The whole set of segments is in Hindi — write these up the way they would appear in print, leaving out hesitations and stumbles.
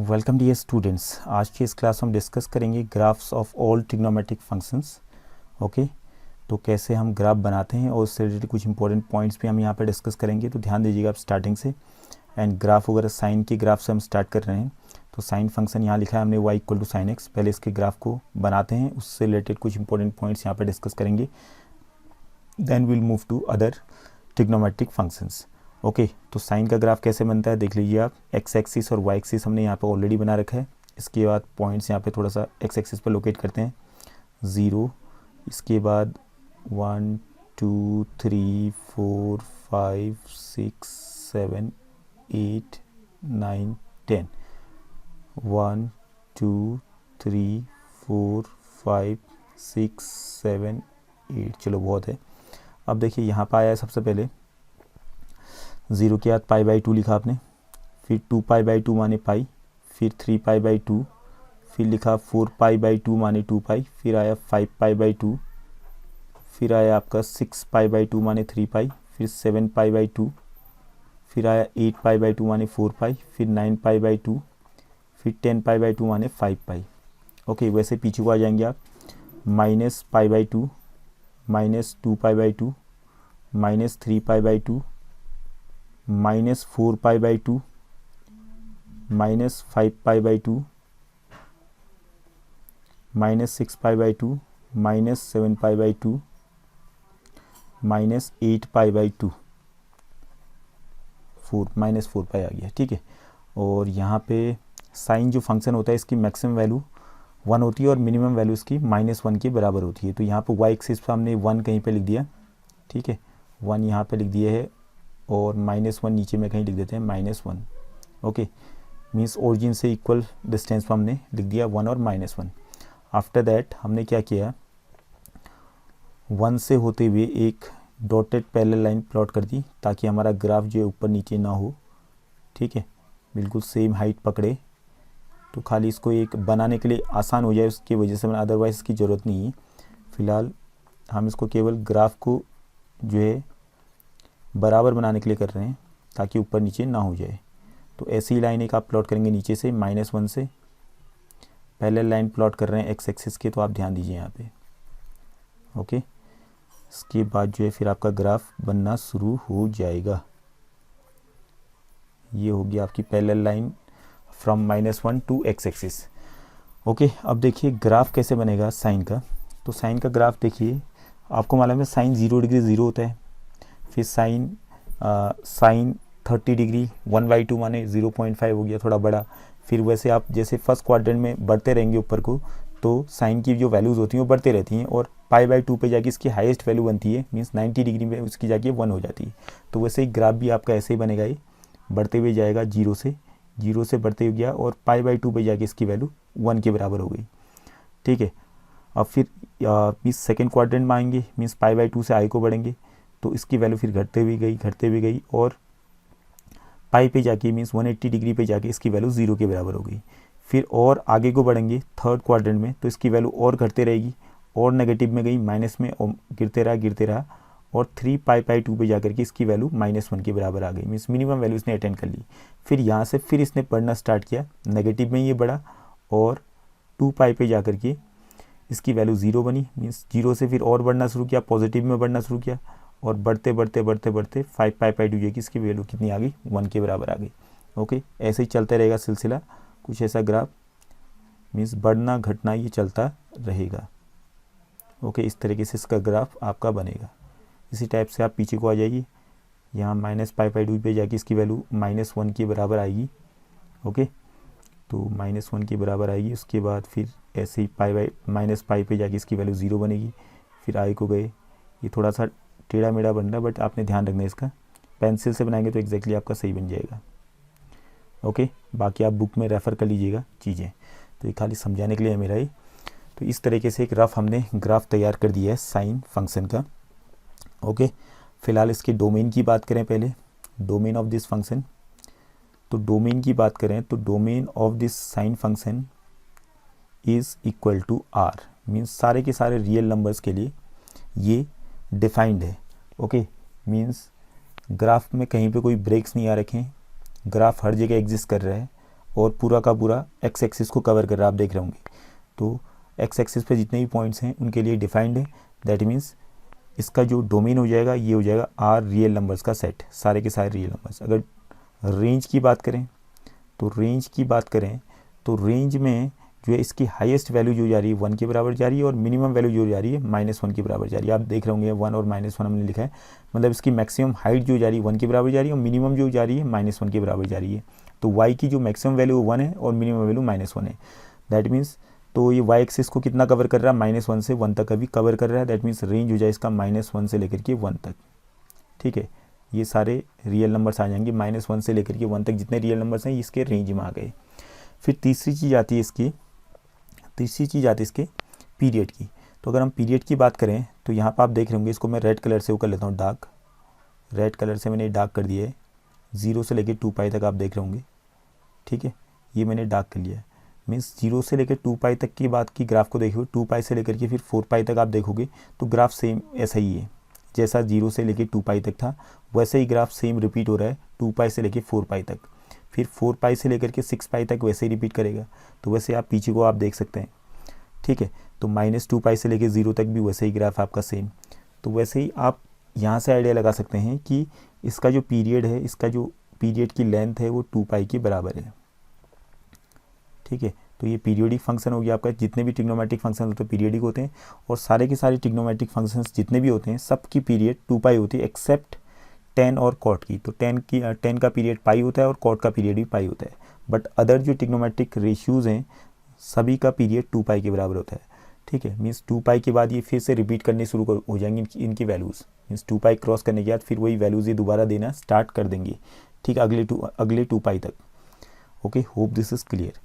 Welcome dear students. आज की इस क्लास में हम डिस्कस करेंगे graphs of all trigonometric functions. Okay, तो कैसे हम ग्राफ बनाते हैं और उससे रिलेटेड कुछ इंपॉर्टेंट पॉइंट्स भी हम यहाँ पे डिस्कस करेंगे। तो ध्यान दीजिएगा आप स्टार्टिंग से। एंड ग्राफ वगैरह साइन के ग्राफ से हम स्टार्ट कर रहे हैं। तो साइन फंक्शन यहाँ लिखा है हमने y equal to sine X. पहले इसके ग्राफ को बनाते हैं, उससे रिलेटेड कुछ इंपॉर्टेंट पॉइंट्स यहाँ पर डिस्कस करेंगे। Then will move to other trigonometric functions. Okay, तो साइन का ग्राफ कैसे बनता है देख लीजिए आप। एक्स एक्सिस और वाई एक्सिस हमने यहाँ पे ऑलरेडी बना रखा है। इसके बाद पॉइंट्स यहाँ पे थोड़ा सा एक्स एक्सिस पर लोकेट करते हैं 0। इसके बाद 1 2 3 4 5 6 7 8 9 10 1 2 3 4 5 6 7 8। चलो बहुत है। अब देखिए यहाँ पर आया है सबसे पहले 0 के बाद पाई बाई 2 लिखा आपने, फिर 2 पाई बाई 2 माने पाई, फिर 3 पाई बाई 2, फिर लिखा 4 पाई बाई 2 माने 2 पाई, फिर आया 5 पाई बाई 2, फिर आया आपका 6 पाई बाई 2 माने 3 पाई, फिर 7 पाई बाई 2, फिर आया 8 पाई बाई 2 माने 4 पाई, फिर 9 पाई बाई 2, फिर 10 पाई बाई 2 माने 5 पाई। ओके, वैसे पीछे को आ जाएंगे आप। Minus pi by 2, minus 2 pi by 2, minus 3 pi by 2, minus 4 pi by 2, minus 5 pi by 2, minus 6 pi by 2, minus 7 pi by 2, minus 8 pi by 2, minus 4 पाई आ गया। ठीक है। और यहाँ पे साइन जो फंक्शन होता है इसकी मैक्सिमम वैल्यू 1 होती है और मिनिमम वैल्यू इसकी -1 के बराबर होती है। तो यहाँ पे वाई एक्सिस पर हमने 1 कहीं पे लिख दिया। ठीक है, 1 यहाँ पे लिख दिया है और -1 नीचे में कहीं लिख देते हैं -1। ओके, मीन्स ओरिजिन से इक्वल डिस्टेंस पर हमने लिख दिया 1 और -1। आफ्टर दैट हमने क्या किया, 1 से होते हुए एक डॉटेड पैरेलल लाइन प्लॉट कर दी ताकि हमारा ग्राफ जो है ऊपर नीचे ना हो। ठीक है, बिल्कुल सेम हाइट पकड़े। तो खाली इसको एक बनाने के लिए आसान हो जाए उसकी वजह से, अदरवाइज इसकी ज़रूरत नहीं है। फ़िलहाल हम इसको केवल ग्राफ को जो है बराबर बनाने के लिए कर रहे हैं ताकि ऊपर नीचे ना हो जाए। तो ऐसी लाइन एक आप प्लॉट करेंगे नीचे से -1 से। पहले लाइन प्लॉट कर रहे हैं एक्स एक्सिस के, तो आप ध्यान दीजिए यहाँ पे। ओके, इसके बाद जो है फिर आपका ग्राफ बनना शुरू हो जाएगा। ये होगी आपकी parallel line from -1 to X axis. Okay, अब देखिए ग्राफ कैसे बनेगा साइन का। तो साइन का ग्राफ देखिए, आपको मालूम है साइन 0 डिग्री 0 होता है। फिर साइन 30 डिग्री 1/2 माने 0.5 हो गया, थोड़ा बड़ा। फिर वैसे आप जैसे फर्स्ट क्वाड्रेंट में बढ़ते रहेंगे ऊपर को, तो साइन की जो वैल्यूज़ होती हैं वो बढ़ते रहती हैं और π/2 पे जाके इसकी हाईएस्ट वैल्यू बनती है, मीन्स 90 डिग्री में उसकी जाके 1 हो जाती है। तो वैसे ही ग्राफ भी आपका ऐसे ही बनेगा, ये बढ़ते हुए जाएगा 0 से बढ़ते हुए गया और π/2 पे जाके इसकी वैल्यू 1 के बराबर हो गई। ठीक है, अब फिर मीन्स सेकेंड क्वाड्रेंट में आएंगे, मीन्स π/2 से i को बढ़ेंगे तो इसकी वैल्यू फिर घटते हुए गई और पाई पे जाके मीन्स 180 डिग्री पे जाके इसकी वैल्यू 0 के बराबर हो गई। फिर और आगे को बढ़ेंगे थर्ड क्वाड्रेंट में, तो इसकी वैल्यू और घटते रहेगी और नेगेटिव में गई, माइनस में और गिरते रहा और 3π/2 पे जाकर के इसकी वैल्यू -1 के बराबर आ गई, मीन्स मिनिमम वैल्यू इसने अटेंड कर ली। फिर यहाँ से फिर इसने बढ़ना स्टार्ट किया, नेगेटिव में ये बढ़ा और 2π पे जाकर के इसकी वैल्यू 0 बनी, मीन्स 0 से फिर और बढ़ना शुरू किया, पॉजिटिव में बढ़ना शुरू किया और बढ़ते 5π/2 की इसकी वैल्यू कितनी आ गई, 1 के बराबर आ गई। ओके, ऐसे ही चलते रहेगा सिलसिला, कुछ ऐसा ग्राफ, मीन्स बढ़ना घटना ये चलता रहेगा। ओके, इस तरीके से इसका ग्राफ आपका बनेगा। इसी टाइप से आप पीछे को आ जाइए, यहाँ -π/2 पे जाके इसकी वैल्यू -1 के बराबर आएगी। ओके, तो -1 के बराबर आएगी। उसके बाद फिर ऐसे ही -π पे जाके इसकी वैल्यू 0 बनेगी। फिर i को गए, ये थोड़ा सा टेढ़ा मेढ़ा बन रहा है बट आपने ध्यान रखना है इसका, पेंसिल से बनाएंगे तो एग्जैक्टली आपका सही बन जाएगा। ओके, बाकी आप बुक में रेफ़र कर लीजिएगा चीज़ें, तो ये खाली समझाने के लिए है मेरा ही। तो इस तरीके से एक रफ हमने ग्राफ तैयार कर दिया है साइन फंक्शन का। ओके, फ़िलहाल इसके डोमेन की बात करें पहले, डोमेन ऑफ दिस फंक्शन। तो डोमेन की बात करें तो domain of this sine function is equal to r, means सारे के सारे रियल नंबर्स के लिए ये डिफाइंड है। ओके, मीन्स ग्राफ में कहीं पे कोई ब्रेक्स नहीं आ रखे हैं, ग्राफ हर जगह एग्जिस्ट कर रहा है। और पूरा का पूरा एक्स एक्सिस को कवर कर रहा है, आप देख रहे होंगे। तो एक्स एक्सिस पे जितने भी पॉइंट्स हैं उनके लिए डिफाइंड है। दैट मीन्स इसका जो डोमेन हो जाएगा ये हो जाएगा आर रियल नंबर्स का सेट, सारे के सारे रियल नंबर्स। अगर रेंज की बात करें तो रेंज में जो है इसकी हाईएस्ट वैल्यू जो जा रही है 1 के बराबर जा रही है और मिनिमम वैल्यू जो जा रही है -1 के बराबर जा रही है। आप देख रहे होंगे 1 और -1 हमने लिखा है, मतलब इसकी मैक्सिमम हाइट जो जा रही है 1 के बराबर जा रही है और मिनिमम जो जा रही है -1 के बराबर जा रही है। तो y की जो मैक्सिमम वैल्यू 1 है और मिनिमम वैल्यू -1 है। दैट मीन्स तो ये y एक्सिस को कितना कवर कर रहा है, -1 से 1 तक अभी कवर कर रहा है। दैट मीन्स रेंज हो जाए इसका -1 से लेकर के 1 तक। ठीक है, ये सारे रियल नंबर्स आ जाएंगे, -1 से लेकर के 1 तक जितने रियल नंबर्स हैं इसके रेंज में आ गए। फिर तीसरी चीज़ आती है इसके पीरियड की। तो अगर हम पीरियड की बात करें तो यहाँ पर आप देख रहे होंगे, इसको मैं रेड कलर से वो कर लेता हूँ, डार्क रेड कलर से मैंने डार्क कर दिया है। 0 से लेकर 2 पाई तक आप देख रहे होंगे। ठीक है, ये मैंने डार्क कर लिया है। मीन्स 0 से लेकर 2 पाई तक की बात की ग्राफ को देखोगे, 2 पाई से लेकर के फिर 4 पाई तक आप देखोगे तो ग्राफ सेम ऐसा ही है। जैसा 0 से लेकर 2 पाई तक था वैसे ही ग्राफ सेम रिपीट हो रहा है 2 पाई से लेकर 4 पाई तक। फिर 4 पाई से लेकर के 6 पाई तक वैसे ही रिपीट करेगा। तो वैसे आप पीछे को आप देख सकते हैं। ठीक है, तो -2 पाई से लेकर 0 तक भी वैसे ही ग्राफ आपका सेम। तो वैसे ही आप यहाँ से आइडिया लगा सकते हैं कि इसका जो पीरियड है, इसका जो पीरियड की लेंथ है वो 2 पाई के बराबर है। ठीक है, तो ये पीरियोडिक फंक्शन हो गया आपका। जितने भी ट्रिग्नोमेट्रिक फंक्शन होते हैं पीरियोडिक होते हैं और सारे के सारे ट्रिग्नोमेट्रिक फंक्शंस जितने भी होते हैं सबकी पीरियड 2 पाई होती है एक्सेप्ट tan और cot की। तो tan का पीरियड पाई होता है और cot का पीरियड भी पाई होता है। बट अदर जो ट्रिग्नोमेट्रिक रेशियोज़ हैं सभी का पीरियड 2 पाई के बराबर होता है। ठीक है, मीन्स 2 पाई के बाद ये फिर से रिपीट करने शुरू हो जाएंगे इनकी वैल्यूज़। मीन्स 2 पाई क्रॉस करने के बाद फिर वही वैल्यूज़ ये दोबारा देना स्टार्ट कर देंगे। ठीक, अगले 2 पाई तक। Okay, hope this is clear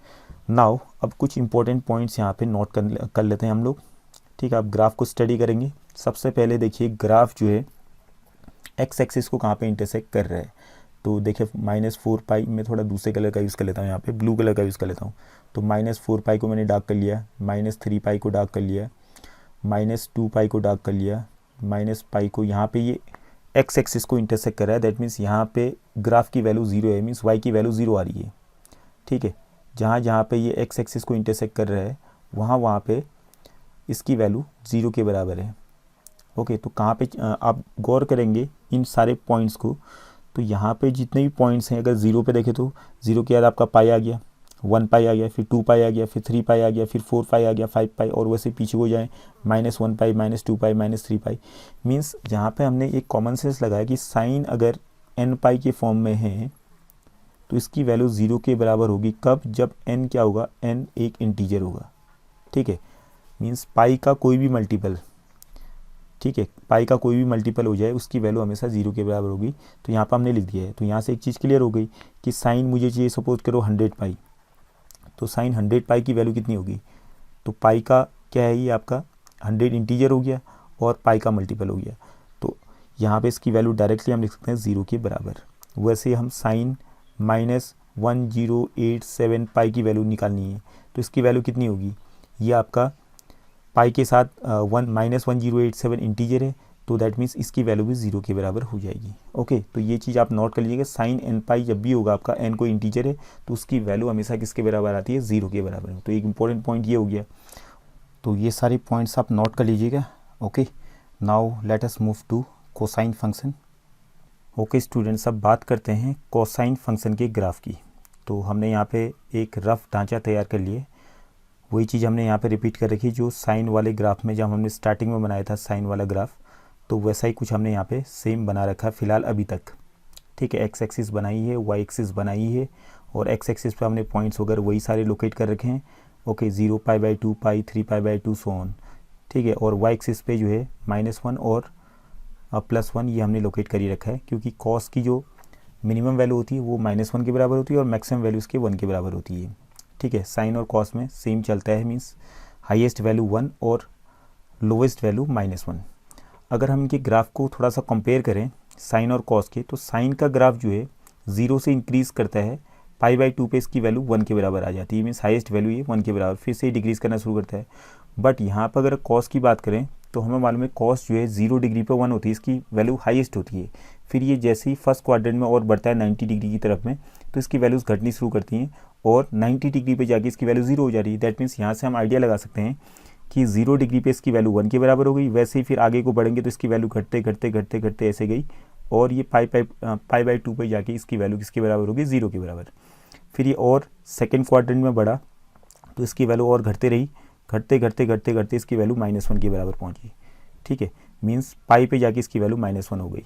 now. अब कुछ इंपॉर्टेंट पॉइंट्स यहाँ पे नोट कर लेते हैं हम लोग। ठीक है, आप ग्राफ को स्टडी करेंगे। सबसे पहले देखिए ग्राफ जो है एक्स एक्सिस को कहाँ पे इंटरसेक्ट कर रहा है। तो देखिए -4 पाई, मैं थोड़ा दूसरे कलर का यूज़ कर लेता हूँ, यहाँ पे ब्लू कलर का यूज़ कर लेता हूँ। तो -4 पाई को मैंने डार्क कर लिया, -3 पाई को डार्क कर लिया, -2 पाई को डार्क कर लिया, -पाई को यहाँ पे ये एक्स एक्सिस को इंटरसेक्ट कर रहा है। दैट मीन्स यहाँ पे ग्राफ की वैल्यू 0 है, मीन्स वाई की वैल्यू 0 आ रही है। ठीक है, जहाँ पे ये एक्स एक्सिस को इंटरसेक्ट कर रहा है वहाँ पे इसकी वैल्यू 0 के बराबर है। ओके, तो कहाँ पे आप गौर करेंगे इन सारे पॉइंट्स को, तो यहाँ पे जितने भी पॉइंट्स हैं अगर 0 पे देखें तो 0 के बाद आपका पाई आ गया, 1 पाई आ गया, फिर 2 पाई आ गया, फिर 3 पाई आ गया, फिर 4 पाई आ गया, 5 पाई, और वैसे पीछे हो जाए -1 पाई, -2 पाई, -3 पाई। मीन्स जहाँ पे हमने एक कॉमन सेंस लगाया कि साइन अगर n पाई के फॉर्म में है तो इसकी वैल्यू 0 के बराबर होगी। कब? जब n क्या होगा, n एक इंटीजर होगा। ठीक है, मीन्स पाई का कोई भी मल्टीपल, ठीक है, पाई का कोई भी मल्टीपल हो जाए उसकी वैल्यू हमेशा 0 के बराबर होगी। तो यहाँ पर हमने लिख दिया है। तो यहाँ से एक चीज़ क्लियर हो गई कि साइन मुझे चाहिए सपोज करो 100 पाई, तो साइन 100 पाई की वैल्यू कितनी होगी, तो पाई का क्या है ये आपका 100 इंटीजर हो गया और पाई का मल्टीपल हो गया। तो यहाँ पे इसकी वैल्यू डायरेक्टली हम लिख सकते हैं 0 के बराबर। वैसे हम साइन -1087 पाई की वैल्यू निकालनी है, तो इसकी वैल्यू कितनी होगी, ये आपका पाई के साथ -1087 इंटीजर है, तो दैट मीन्स इसकी वैल्यू भी 0 के बराबर हो जाएगी। ओके, तो ये चीज़ आप नोट कर लीजिएगा। साइन n पाई जब भी होगा आपका, n को इंटीजर है तो उसकी वैल्यू हमेशा किसके बराबर आती है, 0 के बराबर है। तो एक इंपॉर्टेंट पॉइंट ये हो गया। तो ये सारे पॉइंट्स आप नोट कर लीजिएगा। Okay, now let us move to cosine function. Okay students, अब बात करते हैं कोसाइन फंक्शन के ग्राफ की। तो हमने यहाँ पे एक रफ ढांचा तैयार कर लिए, वही चीज़ हमने यहाँ पे रिपीट कर रखी जो साइन वाले ग्राफ में, जब हमने स्टार्टिंग में बनाया था साइन वाला ग्राफ, तो वैसा ही कुछ हमने यहाँ पे सेम बना रखा फ़िलहाल अभी तक। ठीक है, एक्स एक्सिस बनाई है, वाई एक्सिस बनाई है, और एक्स एक्सिस पे हमने पॉइंट्स वगैरह वही सारे लोकेट कर रखे हैं। Okay, 0 pi by 2 pi, 3 pi by 2 so on. ठीक है, और वाई एक्सिस पे जो है -1 और +1 ये हमने लोकेट कर ही रखा है, क्योंकि कॉस की जो मिनिमम वैल्यू होती है वो -1 के बराबर होती है और मैक्सिमम वैल्यू उसके 1 के बराबर होती है। ठीक है, साइन और कॉस में सेम चलता है, मीन्स हाईएस्ट वैल्यू 1 और लोवेस्ट वैल्यू -1। अगर हम इनके ग्राफ को थोड़ा सा कंपेयर करें साइन और कॉस के, तो साइन का ग्राफ जो है 0 से इंक्रीज़ करता है, पाई बाई 2 पे इसकी वैल्यू 1 के बराबर आ जाती है, मीन्स हाईएस्ट वैल्यू ये 1 के बराबर, फिर से डिक्रीज़ करना शुरू करता है। बट यहाँ पर अगर कॉस की बात करें तो हमें मालूम है कॉस जो है 0 डिग्री पे 1 होती है, इसकी वैल्यू हाईएस्ट होती है। फिर ये जैसे ही फर्स्ट क्वाड्रेंट में और बढ़ता है 90 डिग्री की तरफ में, तो इसकी वैल्यूज़ घटनी शुरू करती हैं और 90 डिग्री पे जाके इसकी वैल्यू 0 हो जा रही है। दैट मीन्स यहाँ से हम आइडिया लगा सकते हैं कि 0 डिग्री पे इसकी वैल्यू 1 के बराबर हो गई। वैसे ही फिर आगे को बढ़ेंगे तो इसकी वैल्यू घटते घटते घटते घटते ऐसे गई और ये पाई बाई 2 पे जाके इसकी वैल्यू किसके बराबर होगी, 0 के बराबर। फिर ये और सेकेंड क्वाड्रेंट में बढ़ा तो इसकी वैल्यू और घटते रही, घटते घटते घटते घटते इसकी वैल्यू -1 के बराबर पहुंची। ठीक है, मीन्स पाई पे जाके इसकी वैल्यू -1 हो गई।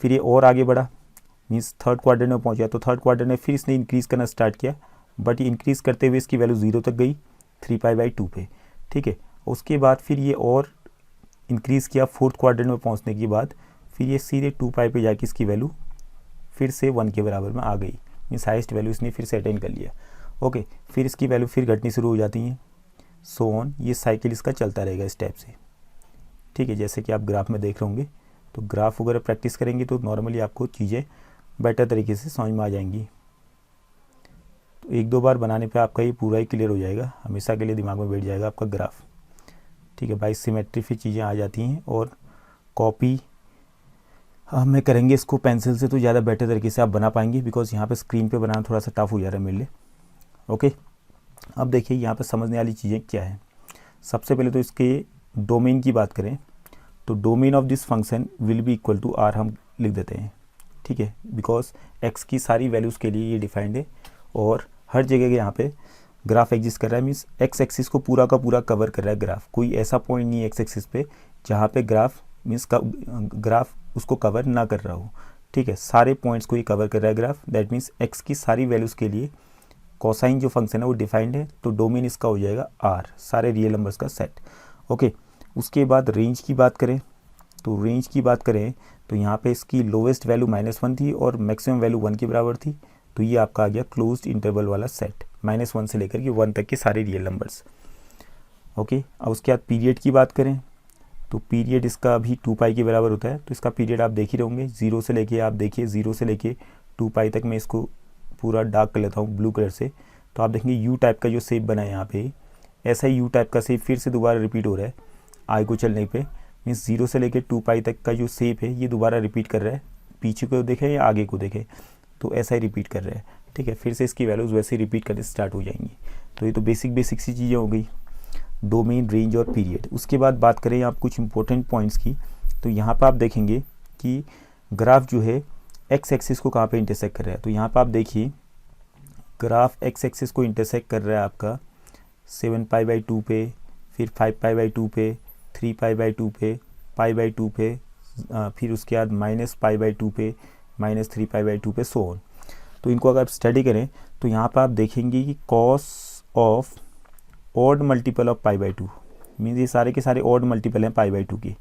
फिर ये और आगे बढ़ा, मीन्स थर्ड क्वाड्रेंट में पहुंचा, तो थर्ड क्वाड्रेंट में फिर इसने इंक्रीज़ करना स्टार्ट किया, बट ये इंक्रीज़ करते हुए इसकी वैल्यू 0 तक गई 3π/2 पे। ठीक है, उसके बाद फिर ये और इंक्रीज़ किया फोर्थ क्वाड्रेंट में पहुंचने के बाद, फिर ये सीधे 2π पे जाके इसकी वैल्यू फिर से 1 के बराबर में आ गई, मीन्स हाइस्ट वैल्यू इसने फिर से अटेन कर लिया। ओके, फिर इसकी वैल्यू फिर घटनी शुरू हो जाती हैं, सो ऑन, ये साइकिल इसका चलता रहेगा इस टाइप से। ठीक है, जैसे कि आप ग्राफ में देख रहे होंगे, तो ग्राफ वगैरह प्रैक्टिस करेंगे तो नॉर्मली आपको चीज़ें बेटर तरीके से समझ में आ जाएंगी। तो एक दो बार बनाने पे आपका ये पूरा ही क्लियर हो जाएगा, हमेशा के लिए दिमाग में बैठ जाएगा आपका ग्राफ। ठीक है, बाई सिमेट्री फिर चीज़ें आ जाती हैं, और कॉपी हमें करेंगे इसको पेंसिल से तो ज़्यादा बेटर तरीके से आप बना पाएंगे, बिकॉज यहाँ पे स्क्रीन पे बनाना थोड़ा सा टफ हो जा रहा है मेरे लिए। ओके, अब देखिए यहाँ पे समझने वाली चीज़ें क्या है। सबसे पहले तो इसके डोमेन की बात करें तो domain of this function will be equal to R हम लिख देते हैं। ठीक है, बिकॉज एक्स की सारी वैल्यूज़ के लिए ये डिफाइंड है और हर जगह के यहाँ पे ग्राफ एग्जिस्ट कर रहा है, मीन्स एक्स एक्सिस को पूरा का पूरा कवर कर रहा है ग्राफ। कोई ऐसा पॉइंट नहीं है एक्स एक्सिस पे जहाँ पे ग्राफ मीन्स ग्राफ उसको कवर ना कर रहा हो। ठीक है, सारे पॉइंट्स को ही कवर कर रहा है ग्राफ। दैट मीन्स एक्स की सारी वैल्यूज़ के लिए कोसाइन जो फंक्शन है वो डिफाइंड है, तो डोमेन इसका हो जाएगा आर, सारे रियल नंबर्स का सेट। ओके, उसके बाद रेंज की बात करें तो रेंज की बात करें तो यहाँ पे इसकी लोवेस्ट वैल्यू -1 थी और मैक्सिमम वैल्यू 1 के बराबर थी, तो ये आपका आ गया क्लोज्ड इंटरवल वाला सेट, -1 से लेकर के 1 तक के सारे रियल नंबर्स। ओके, अब उसके बाद पीरियड की बात करें तो पीरियड इसका भी 2π के बराबर होता है, तो इसका पीरियड आप देख ही रहोगे, 0 से लेके आप देखिए 0 से लेके 2π तक। मैं इसको पूरा डार्क कर लेता हूँ ब्लू कलर से, तो आप देखेंगे यू टाइप का जो शेप बना है यहाँ पे, ऐसा ही यू टाइप का शेप फिर से दोबारा रिपीट हो रहा है आई को चलने पे। मीन्स 0 से लेके 2π तक का जो शेप है ये दोबारा रिपीट कर रहा है, पीछे को देखें या आगे को देखें तो ऐसा ही रिपीट कर रहा है। ठीक है, फिर से इसकी वैल्यूज़ वैसे ही रिपीट करने स्टार्ट हो जाएंगी। तो ये तो बेसिक सी चीज़ें हो गई, डोमेन, रेंज और पीरियड। उसके बाद बात करें आप कुछ इंपॉर्टेंट पॉइंट्स की, तो यहाँ पर आप देखेंगे कि ग्राफ जो है एक्स एक्सिस को कहाँ पे इंटरसेक्ट कर रहा है। तो यहाँ पर आप देखिए ग्राफ एक्स एक्सिस को इंटरसेक्ट कर रहा है आपका 7π/2 पे, फिर 5π/2 पे, 3π/2 पे, π/2 पे, फिर उसके बाद -π/2 पे, -3π/2 पे, सो ऑन। तो इनको अगर आप स्टडी करें तो यहाँ पर आप देखेंगे कि cos of odd multiple of π/2, means ये सारे के सारे ऑड मल्टीपल हैं π/2 की।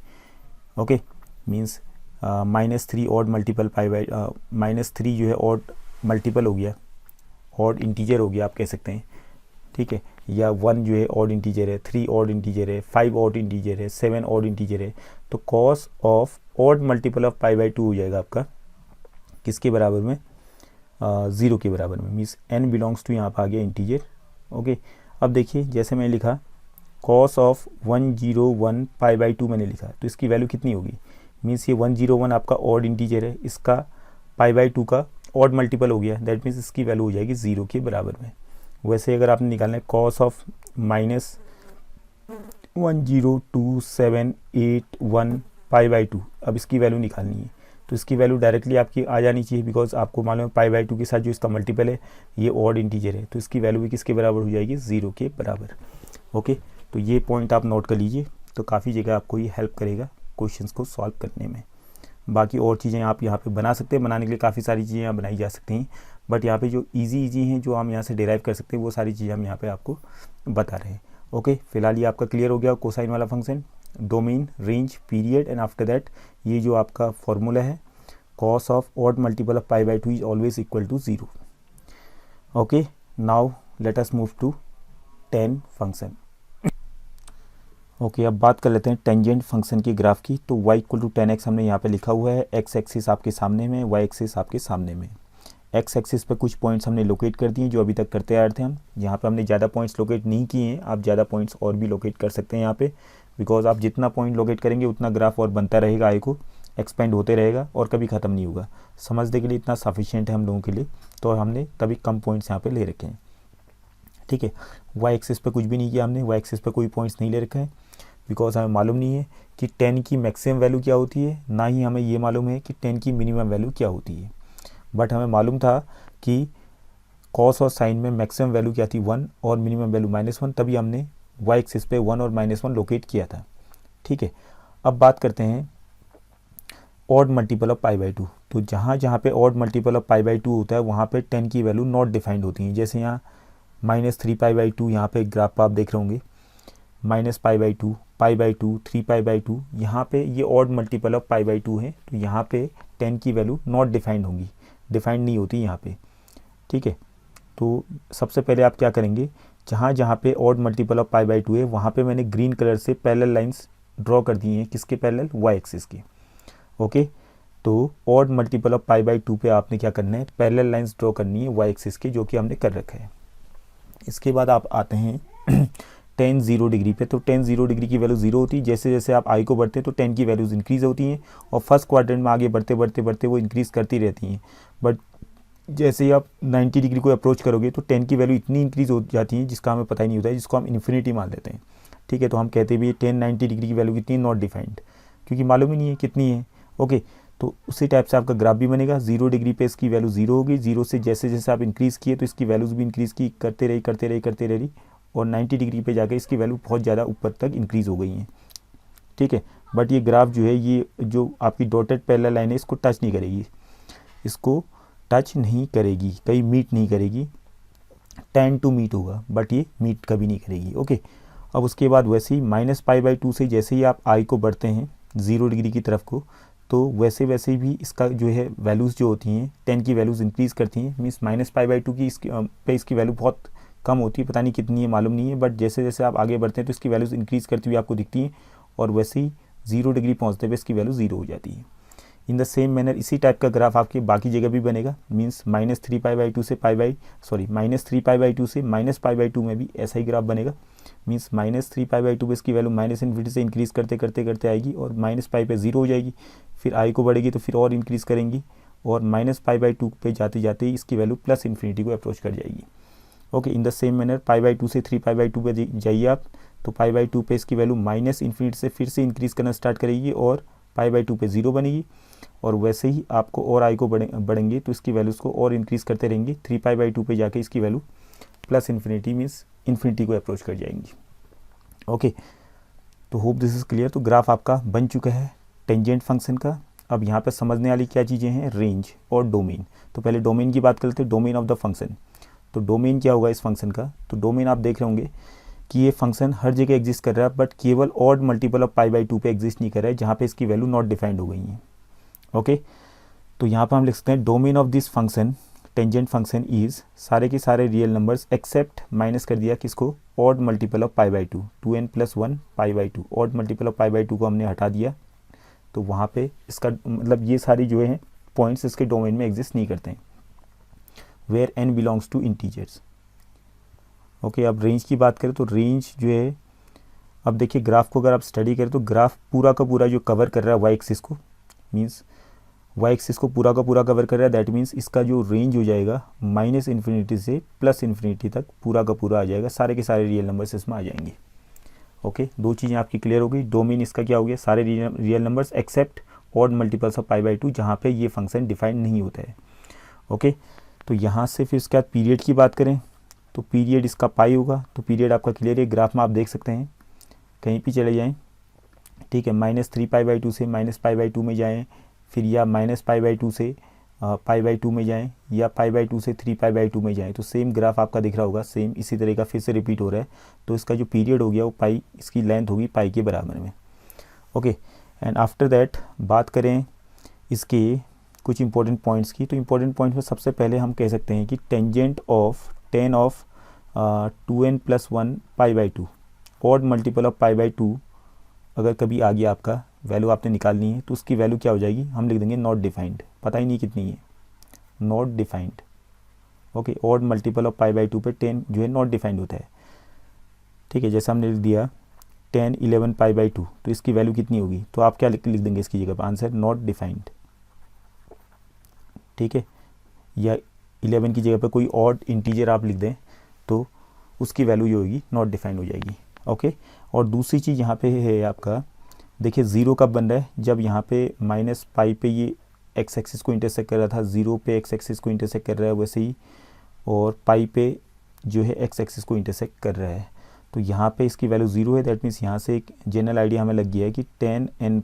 ओके, मीन्स -3 ऑड मल्टीपल -3 जो है ऑड मल्टीपल हो गया, ऑड इंटीजर हो गया आप कह सकते हैं। ठीक है, या 1 जो है ऑड इंटीजर है, 3 ऑड इंटीजर है, 5 ऑड इंटीजर है, 7 ऑड इंटीजर है। तो cos of odd multiple of π/2 हो जाएगा आपका किसके बराबर में, 0 के बराबर में, मीन्स n बिलोंग्स टू यहाँ पर आ गया इंटीजर। ओके, अब देखिए जैसे मैंने लिखा कॉस ऑफ 101 π/2 मैंने लिखा, तो इसकी वैल्यू कितनी होगी, मीन्स ये 101 आपका ऑड इंटीजर है, इसका π/2 का ऑड मल्टीपल हो गया, दैट मीन्स इसकी वैल्यू हो जाएगी 0 के बराबर में। वैसे अगर आपने निकालना है कॉस ऑफ -10278 π/2, अब इसकी वैल्यू निकालनी है तो इसकी वैल्यू डायरेक्टली आपकी आ जानी चाहिए, बिकॉज आपको मालूम है π/2 के साथ जो इसका मल्टीपल है ये ऑड इंटीजर है, तो इसकी वैल्यू भी किसके बराबर हो जाएगी, 0 के बराबर। ओके, तो ये पॉइंट आप नोट कर लीजिए, तो काफ़ी जगह आपको ये हेल्प करेगा क्वेश्चंस को सॉल्व करने में। बाकी और चीज़ें आप यहाँ पे बना सकते हैं, बनाने के लिए काफ़ी सारी चीज़ें यहाँ बनाई जा सकती हैं, बट यहाँ पे जो इजी हैं जो हम यहाँ से डिराइव कर सकते हैं वो सारी चीज़ें हम यहाँ पे आपको बता रहे हैं। ओके, फिलहाल ये आपका क्लियर हो गया कोसाइन वाला function, domain, range, period, and after that ये जो आपका फॉर्मूला है cos of odd multiple of π/2 is always equal to 0. Okay, now let us move to tan function. Okay, अब बात कर लेते हैं टेंजेंट फंक्शन की ग्राफ की। तो y = tan x हमने यहाँ पे लिखा हुआ है, x एक्सिस आपके सामने में, y एक्सिस आपके सामने में। x एक्सिस पे कुछ पॉइंट्स हमने लोकेट कर दिए जो अभी तक करते आ रहे थे हम। यहाँ पे हमने ज़्यादा पॉइंट्स लोकेट नहीं किए हैं, आप ज़्यादा पॉइंट्स और भी लोकेट कर सकते हैं यहाँ पे, बिकॉज आप जितना पॉइंट लोकेट करेंगे उतना ग्राफ और बनता रहेगा, आई को एक्सपेंड होते रहेगा और कभी ख़त्म नहीं होगा। समझने के लिए इतना सफिशिएंट है हम लोगों के लिए, तो हमने तभी कम पॉइंट्स यहाँ पे ले रखे हैं। ठीक है। वाई एक्सिस पे कुछ भी नहीं किया हमने, वाई एक्सिस पे कोई पॉइंट्स नहीं ले रखा है, बिकॉज हमें मालूम नहीं है कि 10 की मैक्सिमम वैल्यू क्या होती है, ना ही हमें ये मालूम है कि 10 की मिनिमम वैल्यू क्या होती है। बट हमें मालूम था कि कॉस और साइन में मैक्सिमम वैल्यू क्या थी 1 और मिनिमम वैल्यू -1, तभी हमने वाई एक्सिस पे 1 और -1 लोकेट किया था। ठीक है। अब बात करते हैं odd multiple of pi by 2। तो जहाँ जहाँ पे odd multiple of pi by 2 होता है वहाँ पे 10 की वैल्यू नॉट डिफाइंड होती है। जैसे यहाँ -3 पाई बाई 2, यहाँ पे ग्राफ आप देख रहे होंगे, -pi by 2, pi by 2, 3 pi by 2, यहाँ पे ये odd multiple of pi by 2 है, तो यहाँ पे 10 की वैल्यू नॉट डिफाइंड होंगी, डिफाइंड नहीं होती यहाँ पे। ठीक है। तो सबसे पहले आप क्या करेंगे, जहाँ जहाँ पे odd multiple of pi by 2 है वहाँ पे मैंने ग्रीन कलर से पैरेलल लाइंस ड्रॉ कर दिए हैं। किसके पैरेलल? वाई एक्सिस के। ओके। तो odd multiple of pi by 2 पे आपने क्या करना है, पैरेलल लाइंस ड्रॉ करनी है वाई एक्सिस की, जो कि हमने कर रखा है। इसके बाद आप आते हैं tan 0 डिग्री पे। तो tan 0 डिग्री की वैल्यू 0 होती है। जैसे जैसे आप आई को बढ़ते हैं तो tan की वैल्यूज़ इंक्रीज़ होती हैं और फर्स्ट क्वाड्रेंट में आगे बढ़ते बढ़ते बढ़ते वो इंक्रीज़ करती रहती हैं। बट जैसे ही आप 90 डिग्री को अप्रोच करोगे तो 10 की वैल्यू इतनी इंक्रीज़ हो जाती है जिसका हमें पता ही नहीं होता है, जिसको हम इन्फिनिटी मान लेते हैं। ठीक है। तो हम कहते भी 10 90 डिग्री की वैल्यू कितनी है, नॉट डिफाइंड, क्योंकि मालूम ही नहीं है कितनी है। ओके। तो उसी टाइप से आपका ग्राफ भी बनेगा। 0 डिग्री पे इसकी वैल्यू 0 होगी, 0 से जैसे जैसे आप इंक्रीज़ किए तो इसकी वैल्यूज़ भी इंक्रीज़ की करते रही और 90 डिग्री पे जाके इसकी वैल्यू बहुत ज़्यादा ऊपर तक इंक्रीज़ हो गई हैं। ठीक है। बट ये ग्राफ जो है, ये जो आपकी डॉटेड पैरेलल लाइन है, इसको टच नहीं करेगी, इसको टच नहीं करेगी, कहीं मीट नहीं करेगी। tan टू मीट होगा बट ये मीट कभी नहीं करेगी। ओके। अब उसके बाद वैसे ही -पाई बाई 2 से जैसे ही आप आई को बढ़ते हैं 0 डिग्री की तरफ को, तो वैसे वैसे भी इसका जो है वैल्यूज़ जो होती हैं 10 की वैल्यूज़ इंक्रीज़ करती हैं। मीन्स -पाई बाई 2 की इसकी वैल्यू बहुत कम होती है, पता नहीं कितनी है, मालूम नहीं है। बट जैसे जैसे आप आगे बढ़ते हैं तो इसकी वैल्यूज़ इंक्रीज़ करती हुई आपको दिखती हैं और वैसे ही 0 डिग्री पहुँचते हुए इसकी वैल्यू 0 हो जाती है। इन द सेम मैनर इसी टाइप का ग्राफ आपके बाकी जगह भी बनेगा। मीन्स -3 पाई बाई 2 से -3 पाई बाई 2 से -पाई बाई 2 में भी ऐसा ही ग्राफ बनेगा। मीन्स -3 पाई बाई 2 पे इसकी वैल्यू -इन्फिनिटी से इंक्रीज़ करते करते करते आएगी और -पाई पे 0 हो जाएगी। फिर आई को बढ़ेगी तो फिर और इंक्रीज़ करेंगी और -पाई बाई 2 पे जाते जाते इसकी वैल्यू +इन्फिनिटी को अप्रोच कर जाएगी। Okay. In the same manner pi by 2 से 3 पाई बाई 2 पे जाइए आप, तो पाई बाई 2 पे इसकी वैल्यू -इन्फिनिटी से फिर से इंक्रीज़ करना स्टार्ट करेगी और पाई बाई 2 पे 0 बनेगी और वैसे ही आपको और आई को बढ़ेंगे तो इसकी वैल्यूज़ को और इंक्रीज़ करते रहेंगे। 3 पाई बाई 2 पे जाके इसकी वैल्यू +इन्फिनिटी मीन्स इन्फिनिटी को अप्रोच कर जाएंगी। ओके। तो होप दिस इज़ क्लियर। तो ग्राफ आपका बन चुका है टेंजेंट फंक्शन का। अब यहाँ पर समझने वाली क्या चीज़ें हैं, रेंज और डोमेन। तो पहले डोमेन की बात करते हैं, डोमेन ऑफ द फंक्शन। तो डोमेन क्या होगा इस फंक्शन का, तो डोमेन आप देख रहे होंगे कि ये फंक्शन हर जगह एग्जिस्ट कर रहा है बट केवल odd multiple of pi by 2 पे एग्जिस्ट नहीं कर रहा है, जहाँ पे इसकी वैल्यू नॉट डिफाइंड हो गई है। ओके। तो यहाँ पर हम लिख सकते हैं domain of this function tangent function is, सारे के सारे रियल नंबर्स एक्सेप्ट, माइनस कर दिया किसको, odd multiple of pi by 2, 2n+1 pi by 2, odd multiple of pi by 2 को हमने हटा दिया। तो वहाँ पे इसका मतलब ये सारी जो है पॉइंट्स इसके डोमेन में एग्जिस्ट नहीं करते हैं। Where n belongs to integers. Okay. अब रेंज की बात करें तो रेंज जो है, अब देखिए ग्राफ को अगर आप स्टडी करें तो ग्राफ पूरा का पूरा जो कवर कर रहा है वाई एक्सिस को, मीन्स वाई एक्सिस को पूरा का पूरा कवर कर रहा है। दैट मीन्स इसका जो रेंज हो जाएगा -इन्फिनिटी से +इन्फिनिटी तक पूरा का पूरा आ जाएगा, सारे के सारे रियल नंबर्स इसमें आ जाएंगे। ओके। दो चीज़ें आपकी क्लियर हो गई। डोमेन इसका क्या हो गया, सारे real numbers accept odd multiples of pi by 2, जहाँ पे ये फंक्शन डिफाइंड नहीं होता है। ओके। तो यहाँ से फिर इसके बाद पीरियड की बात करें तो पीरियड इसका पाई होगा। तो पीरियड आपका क्लियर है, ग्राफ में आप देख सकते हैं, कहीं भी चले जाएँ। ठीक है। -3 पाई बाई 2 से -पाई बाई 2 में जाएँ, फिर या -पाई बाई 2 से पाई बाई 2 में जाएँ, या पाई बाई 2 से 3 पाई बाई 2 में जाएँ। तो सेम ग्राफ आपका दिख रहा होगा, सेम इसी तरह का फिर से रिपीट हो रहा है। तो इसका जो पीरियड हो गया वो पाई, इसकी लेंथ होगी पाई के बराबर में। ओके। एंड आफ्टर दैट बात करें इसके कुछ इंपॉर्टेंट पॉइंट्स की, तो इंपॉर्टेंट पॉइंट्स में सबसे पहले हम कह सकते हैं कि tangent of tan of 2n+1 pi by 2, odd multiple of pi by 2 अगर कभी आ गया आपका, वैल्यू आपने निकालनी है तो उसकी वैल्यू क्या हो जाएगी, हम लिख देंगे नॉट डिफाइंड, पता ही नहीं कितनी है, not defined. Okay. Odd multiple of pi by 2 पे 10 जो है नॉट डिफाइंड होता है। ठीक है। जैसा हमने लिख दिया 10 11 पाई बाई 2, तो इसकी वैल्यू कितनी होगी, तो आप क्या लिख देंगे इसकी जगह पर, आंसर नॉट डिफाइंड। ठीक है। या 11 की जगह पर कोई ऑड इंटीजर आप लिख दें तो उसकी वैल्यू जो होगी नॉट डिफाइंड हो जाएगी। ओके, और दूसरी चीज़ यहाँ पे है आपका, देखिए ज़ीरो कब बन रहा है, जब यहाँ पे माइनस पाई पे ये एक्स एक्सिस को इंटरसेक्ट कर रहा था, ज़ीरो पे एक्स एक्सिस को इंटरसेक्ट कर रहा है वैसे ही, और पाई पे जो है एक्स एक्सिस को इंटरसेक्ट कर रहा है। तो यहाँ पे इसकी वैल्यू ज़ीरो है, दैट मीन्स यहाँ से एक जनरल आइडिया हमें लग गया है कि टेन एन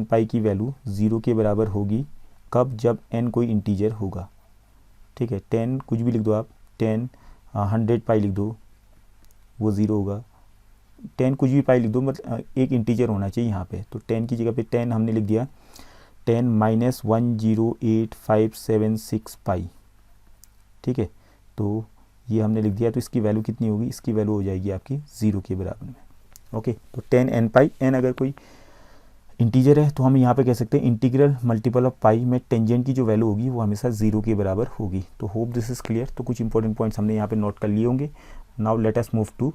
पाई की वैल्यू ज़ीरो के बराबर होगी कब, जब n कोई इंटीजर होगा। ठीक है, 10 कुछ भी लिख दो आप, 10 100 पाई लिख दो, वो ज़ीरो होगा। 10 कुछ भी पाई लिख दो, मतलब एक इंटीजर होना चाहिए यहाँ पे। तो 10 की जगह पे 10 हमने लिख दिया 10 माइनस 108,576 पाई। ठीक है, तो ये हमने लिख दिया। तो इसकी वैल्यू कितनी होगी, इसकी वैल्यू हो जाएगी आपकी ज़ीरो के बराबर में। ओके, तो 10 एन पाई, एन अगर कोई इंटीजर है तो हम यहाँ पे कह सकते हैं इंटीग्रल मल्टीपल ऑफ पाई में टेंजेंट की जो वैल्यू होगी वो हमेशा ज़ीरो के बराबर होगी। तो होप दिस इज़ क्लियर। तो कुछ इंपॉर्टेंट पॉइंट्स हमने यहाँ पे नोट कर लिए होंगे। Now let us move to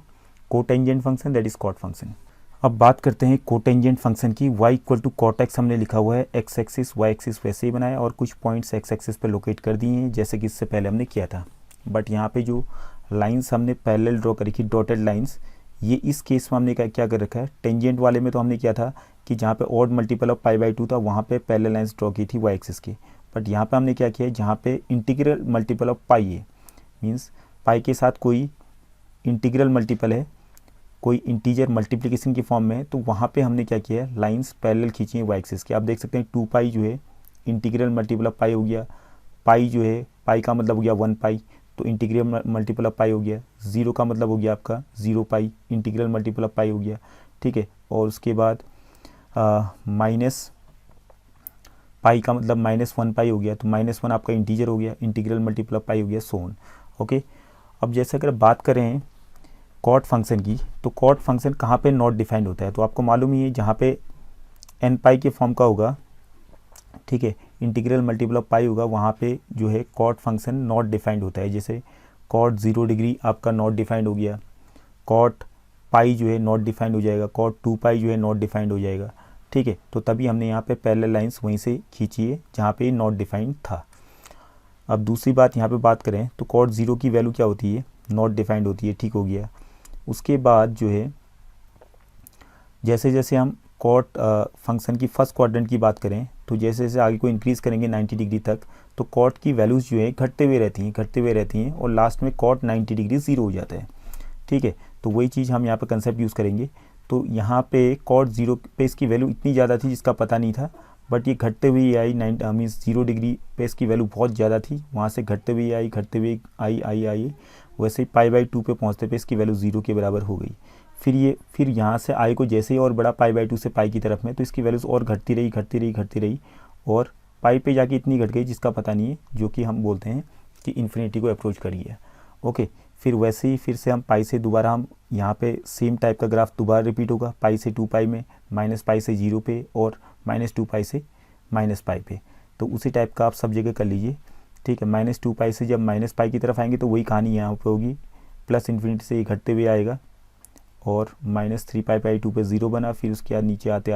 cotangent function, that is cot function. अब बात करते हैं कोटेंजेंट फंक्शन की। y equal to cot X हमने लिखा हुआ है, एक्स एक्सिस वाई एक्सिस वैसे ही बनाया और कुछ पॉइंट्स एक्स एक्सिस पर लोकेट कर दिए हैं जैसे कि इससे पहले हमने किया था। बट यहाँ पे जो लाइंस हमने पैरेलल ड्रॉ करी थी, डॉटेड लाइंस, ये इस केस में हमने क्या कर रखा है, टेंजेंट वाले में तो हमने किया था कि जहाँ पे odd multiple of pi by two था वहाँ पे पैरेलल लाइंस ड्रॉ की थी वाई एक्सिस के। बट यहाँ पे हमने क्या किया है, जहाँ पे इंटीग्रल मल्टीपल ऑफ पाई है, मीन्स पाई के साथ कोई इंटीग्रल मल्टीपल है, कोई इंटीजर मल्टीप्लिकेशन की फॉर्म में है, तो वहाँ पे हमने क्या किया है, लाइंस पैरेलल खींची है वाई एक्सिस के। आप देख सकते हैं 2 पाई जो है इंटीग्रल मल्टीपल ऑफ पाई हो गया, पाई जो है पाई का मतलब हो गया 1 पाई, तो इंटीग्रल मल्टीपल ऑफ पाई हो गया। ज़ीरो का मतलब हो गया आपका 0 पाई, इंटीग्रल मल्टीपल ऑफ पाई हो गया। ठीक है, और उसके बाद माइनस पाई का मतलब -1 पाई हो गया, तो -1 आपका इंटीजर हो गया, इंटीग्रल मल्टीपल ऑफ पाई हो गया, सो ऑन। ओके, अब जैसे अगर बात करें कॉट फंक्शन की, तो कॉट फंक्शन कहाँ पे नॉट डिफाइंड होता है, तो आपको मालूम ही है जहाँ पे एन पाई के फॉर्म का होगा, ठीक है, इंटीग्रल मल्टीपल ऑफ पाई होगा, वहाँ पे जो है कॉट फंक्शन नॉट डिफाइंड होता है। जैसे कॉट 0 डिग्री आपका नॉट डिफाइंड हो गया, कॉट पाई जो है नॉट डिफाइंड हो जाएगा, कॉट 2 पाई जो है नॉट डिफाइंड हो जाएगा। ठीक है, तो तभी हमने यहाँ पे पैरेलल लाइंस वहीं से खींची है जहाँ पे नॉट डिफाइंड था। अब दूसरी बात यहाँ पे बात करें तो कॉट 0 की वैल्यू क्या होती है, नॉट डिफाइंड होती है। ठीक हो गया। उसके बाद जो है जैसे जैसे हम कॉट फंक्शन की फर्स्ट क्वाड्रेंट की बात करें, तो जैसे जैसे आगे को इंक्रीज़ करेंगे 90 डिग्री तक, तो कॉट की वैल्यूज़ जो है घटते हुए रहती हैं और लास्ट में कॉट 90 डिग्री 0 हो जाता है। ठीक है, तो वही चीज़ हम यहाँ पे कंसेप्ट यूज़ करेंगे। तो यहाँ पे कॉट 0 पे इसकी वैल्यू इतनी ज़्यादा थी जिसका पता नहीं था, बट ये घटते हुए आई मीन्स 0 डिग्री पे इसकी वैल्यू बहुत ज़्यादा थी, वहाँ से घटते हुए आई, वैसे ही पाई बाई 2 पे पहुँचते पे इसकी वैल्यू 0 के बराबर हो गई। फिर यहाँ से आई को जैसे ही और बड़ा पाई बाई 2 से पाई की तरफ में, तो इसकी वैल्यूज़ और घटती रही और पाई पे जाके इतनी घट गई जिसका पता नहीं है, जो कि हम बोलते हैं कि इन्फिनिटी को अप्रोच कर गया। ओके, फिर वैसे ही फिर से हम पाई से दोबारा हम यहाँ पे सेम टाइप का ग्राफ दोबारा रिपीट होगा, पाई से 2 पाई में, माइनस पाई से 0 पे और -2 पाई से माइनस पाई पे। तो उसी टाइप का आप सब जगह कर लीजिए। ठीक है, -2 पाई से जब माइनस पाई की तरफ आएंगे तो वही कहानी यहाँ पे होगी, प्लस इन्फिनिटी से ये घटते हुए आएगा और -3 पाई बाई 2 पे 0 बना। फिर उसके बाद नीचे आते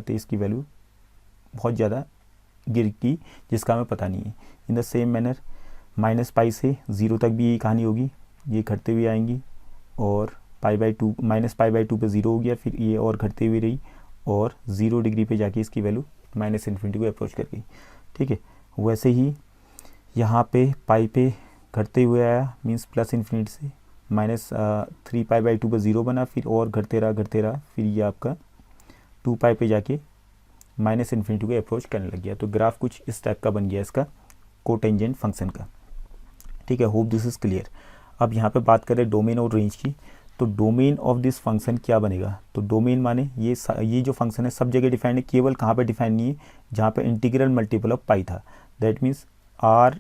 इसकी वैल्यू बहुत ज़्यादा गिर की जिसका हमें पता नहीं है। In the same manner minus pi से 0 तक भी यही कहानी होगी, ये घटते हुए आएंगी और माइनस पाई बाई 2 पे 0 हो गया, फिर ये और घटते हुए रही और 0 डिग्री पे जाके इसकी वैल्यू माइनस इन्फिनिटी को अप्रोच कर गई। ठीक है, वैसे ही यहाँ पे पाई पे घटते हुए आया, मीन्स प्लस इन्फिनिटी से -3 पाई बाई 2 पे 0 बना, फिर और घटते रहा, फिर ये आपका 2 पाई पे जाके माइनस इन्फिनिटी को अप्रोच करने लग गया। तो ग्राफ कुछ इस टाइप का बन गया इसका कोटेंजेंट फंक्शन का। ठीक है, होप दिस इज़ क्लियर। अब यहाँ पे बात करें डोमेन और रेंज की, तो डोमेन ऑफ दिस फंक्शन क्या बनेगा, तो डोमेन माने ये जो फंक्शन है सब जगह डिफाइंड है, केवल कहाँ पे डिफाइंड नहीं है, जहाँ पे इंटीग्रल मल्टीपल ऑफ पाई था, दैट मीन्स आर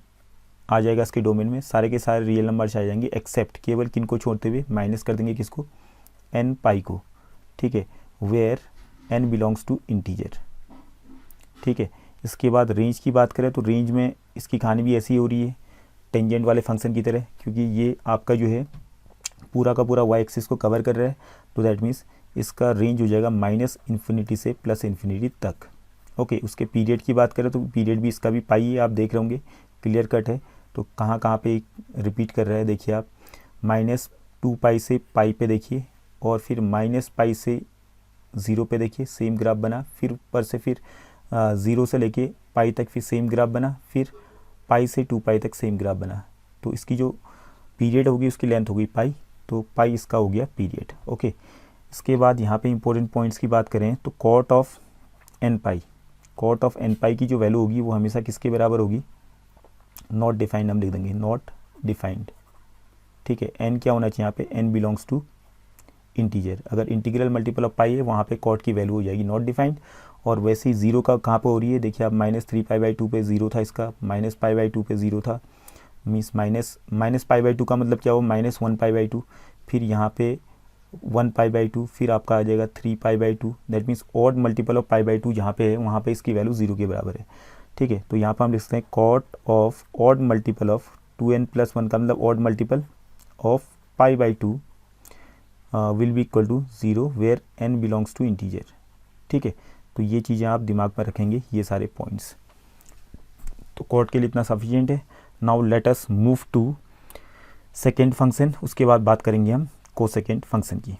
आ जाएगा इसके डोमेन में, सारे के सारे रियल नंबर्स आ जाएंगे एक्सेप्ट केवल किन को छोड़ते हुए, माइनस कर देंगे किसको, एन पाई को। ठीक है, where N belongs to integer. ठीक है, इसके बाद रेंज की बात करें तो रेंज में इसकी कहानी भी ऐसी हो रही है टेंजेंट वाले फंक्शन की तरह, क्योंकि ये आपका जो है पूरा का पूरा वाई एक्सिस को कवर कर रहा है, तो दैट मीन्स इसका रेंज हो जाएगा -इन्फिनिटी से +इन्फिनिटी तक। ओके, उसके पीरियड की बात करें तो पीरियड भी इसका भी पाई है, आप देख रहे होंगे क्लियर कट है। तो कहाँ पे रिपीट कर रहा है देखिए आप, -2 से पाई पे देखिए, और फिर -पाई से 0 पे देखिए सेम ग्राफ बना, फिर ऊपर से फिर 0 से लेके पाई तक फिर सेम ग्राफ बना, फिर पाई से 2 तक सेम ग्राफ बना। तो इसकी जो पीरियड होगी उसकी लेंथ होगी पाई, तो पाई इसका हो गया पीरियड। ओके, इसके बाद यहाँ पे इंपॉर्टेंट पॉइंट्स की बात करें तो कॉट ऑफ एन पाई की जो वैल्यू होगी वो हमेशा किसके बराबर होगी, नॉट डिफाइंड हम लिख देंगे, नॉट डिफाइंड। ठीक है, एन क्या होना चाहिए यहाँ पे, एन बिलोंग्स टू इंटीजर। अगर इंटीग्रल मल्टीपल ऑफ पाई है वहाँ पे कॉट की वैल्यू हो जाएगी नॉट डिफाइंड। और वैसे ही जीरो का कहाँ पे हो रही है, देखिए आप -3π/2 पे जीरो था, इसका -π/2 पे जीरो था, मीन्स -π/2 का मतलब क्या हो, -1π/2, फिर यहाँ पे 1π/2, फिर आपका आ जाएगा 3π/2। That means odd multiple of π/2 जहाँ पे है वहाँ पे इसकी वैल्यू 0 के बराबर है। ठीक है, तो यहाँ पर हम लिख सकते हैं cot of odd multiple of 2n+1 का मतलब odd multiple of π/2 will be equal to 0 where n belongs to integer. ठीक है, तो ये चीज़ें आप दिमाग में रखेंगे, ये सारे पॉइंट्स। तो कॉट के लिए इतना सफिशिएंट है। Now let us move to secant function, उसके बाद बात करेंगे हम कोसेकेंट फंक्शन की।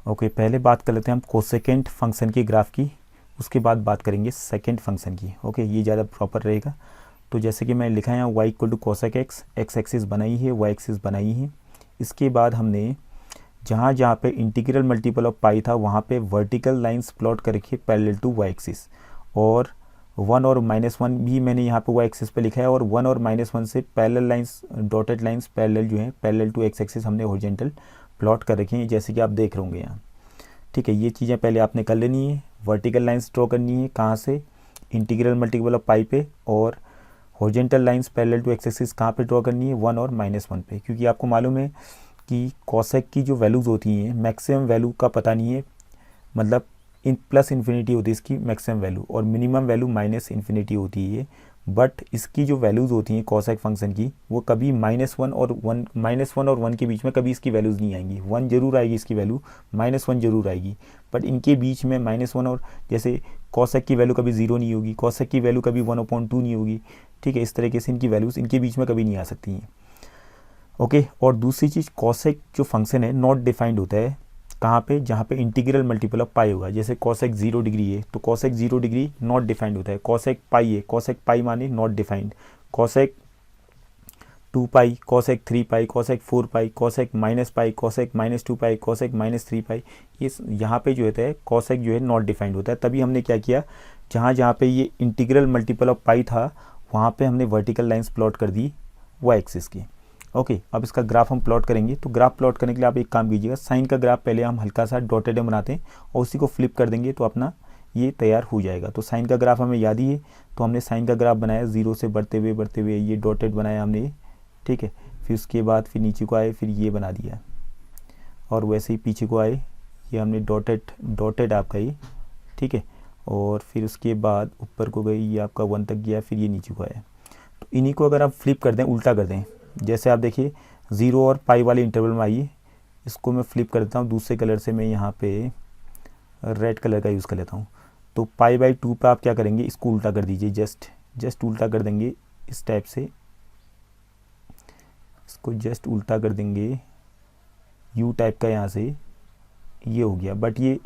ओके, पहले बात कर लेते हैं हम कोसेकेंट फंक्शन के ग्राफ की, उसके बाद बात करेंगे सेकेंड फंक्शन की। ओके, ये ज़्यादा प्रॉपर रहेगा। तो जैसे कि मैंने लिखा है यहाँ y equal to cosec X, X axis बनाई है, y एक्सिस बनाई है। इसके बाद हमने जहाँ जहाँ पे इंटीग्रल मल्टीपल ऑफ पाई था वहाँ पे वर्टिकल लाइंस प्लॉट करके पैरेलल टू y एक्सिस, और 1 और -1 भी मैंने यहाँ पे y एक्सिस पे लिखा है, और 1 और -1 से parallel lines, dotted lines parallel जो है पैरेलल टू x एक्सिस हमने हॉरिजॉन्टल प्लॉट कर रखे हैं, जैसे कि आप देख रहे होंगे यहाँ। ठीक है, ये चीज़ें पहले आपने कर लेनी है। वर्टिकल लाइंस ड्रॉ करनी है कहाँ से, इंटीग्रल मल्टीपल ऑफ पाई पे, और horizontal lines parallel to x axis कहाँ पे ड्रॉ करनी है, 1 और -1 पे, क्योंकि आपको मालूम है कि कॉसेक की जो वैल्यूज़ होती हैं मैक्सिमम वैल्यू का पता नहीं है, मतलब प्लस इन्फिनिटी होती है इसकी मैक्सिमम वैल्यू, और मिनिमम वैल्यू -इन्फिनिटी होती है। बट इसकी जो वैल्यूज़ होती हैं कॉसेक फंक्शन की वो कभी -1 और 1 के बीच में कभी इसकी वैल्यूज़ नहीं आएंगी। 1 जरूर आएगी इसकी वैल्यू, -1 जरूर आएगी, बट इनके बीच में -1 और, जैसे कॉसेक की वैल्यू कभी 0 नहीं होगी, कॉसेक की वैल्यू कभी 1/2 नहीं होगी। ठीक है, इस तरीके से इनकी वैल्यूज़ इनके बीच में कभी नहीं आ सकती हैं। ओके, और दूसरी चीज़ कॉसेक जो फंक्शन है नॉट डिफाइंड होता है कहाँ पे, जहाँ पे इंटीग्रल मल्टीपल ऑफ पाई होगा। जैसे कॉसेक 0 डिग्री है तो कॉसेक 0 डिग्री नॉट डिफाइंड होता है। कॉसेक पाई है, कॉसेक पाई माने not defined. Cosec 2 pi, cosec 3 pi, cosec 4 pi, cosec -pi, cosec -2 pi, cosec -3 पाई, ये यहाँ पे जो होता है कॉसेक जो है नॉट डिफाइंड होता है। तभी हमने क्या किया, जहाँ जहाँ पे ये इंटीग्रल मल्टीपल ऑफ पाई था वहाँ पे हमने वर्टिकल लाइंस प्लॉट कर दी y एक्सिस की। ओके, अब इसका ग्राफ हम प्लॉट करेंगे। तो ग्राफ प्लॉट करने के लिए आप एक काम कीजिएगा, साइन का ग्राफ पहले हम हल्का सा डॉटेड में बनाते हैं और उसी को फ्लिप कर देंगे तो अपना ये तैयार हो जाएगा। तो साइन का ग्राफ हमें याद ही है, तो हमने साइन का ग्राफ बनाया 0 से बढ़ते हुए ये डॉटेड बनाया हमने। ठीक है, फिर उसके बाद फिर नीचे को आए, फिर ये बना दिया, और वैसे ही पीछे को आए, ये हमने डॉटेड आपका ये। ठीक है, और फिर उसके बाद ऊपर को गई, ये आपका 1 तक गया, फिर ये नीचे को आया। तो इन्हीं को अगर आप फ्लिप कर दें, उल्टा कर दें, जैसे आप देखिए 0 और पाई वाले इंटरवल में आइए, इसको मैं फ्लिप कर देता हूँ दूसरे कलर से, मैं यहाँ पे रेड कलर का यूज़ कर लेता हूँ। तो π/2 पे आप क्या करेंगे, इसको उल्टा कर दीजिए, जस्ट उल्टा कर देंगे इस टाइप से, इसको जस्ट उल्टा कर देंगे U टाइप का, यहाँ से ये हो गया। बट ये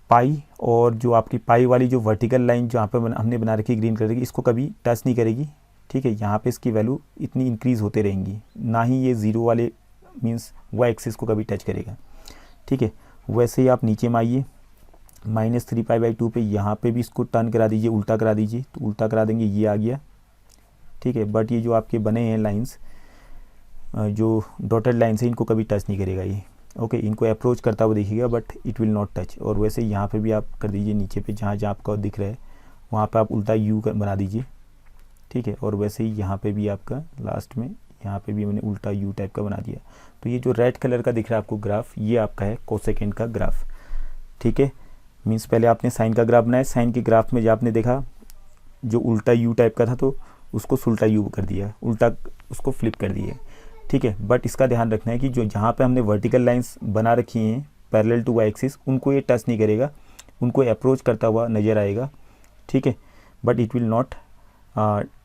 पाई और जो आपकी पाई वाली जो वर्टिकल लाइन जहाँ पे हमने बना रखी ग्रीन कलर की, इसको कभी टच नहीं करेगी। ठीक है, यहाँ पे इसकी वैल्यू इतनी इंक्रीज़ होते रहेंगी, ना ही ये 0 वाले मींस y एक्सिस को कभी टच करेगा। ठीक है, वैसे ही आप नीचे में आइए, -3π/2 पे यहाँ पे भी इसको टर्न करा दीजिए, उल्टा करा दीजिए, तो उल्टा करा देंगे, ये आ गया। ठीक है, बट ये जो आपके बने हैं लाइंस, जो डॉटेड लाइन्स हैं, इनको कभी टच नहीं करेगा ये। ओके, इनको अप्रोच करता हुआ देखिएगा but it will not touch. और वैसे यहाँ पे भी आप कर दीजिए, नीचे पे जहाँ जहाँ आपका दिख रहा है वहाँ पे आप उल्टा U बना दीजिए। ठीक है, और वैसे ही यहाँ पे भी आपका लास्ट में यहाँ पे भी मैंने उल्टा U टाइप का बना दिया। तो ये जो रेड कलर का दिख रहा है आपको ग्राफ, ये आपका है कोसेकेंट का ग्राफ। ठीक है, मीन्स पहले आपने साइन का ग्राफ बनाया, साइन के ग्राफ में जो आपने देखा जो उल्टा U टाइप का था तो उसको उल्टा U कर दिया, उल्टा उसको फ्लिप कर दिया। ठीक है, बट इसका ध्यान रखना है कि जो जहाँ पे हमने वर्टिकल लाइंस बना रखी हैं पैरेलल टू y एक्सिस, उनको ये टच नहीं करेगा, उनको अप्रोच करता हुआ नज़र आएगा। ठीक है, but it will not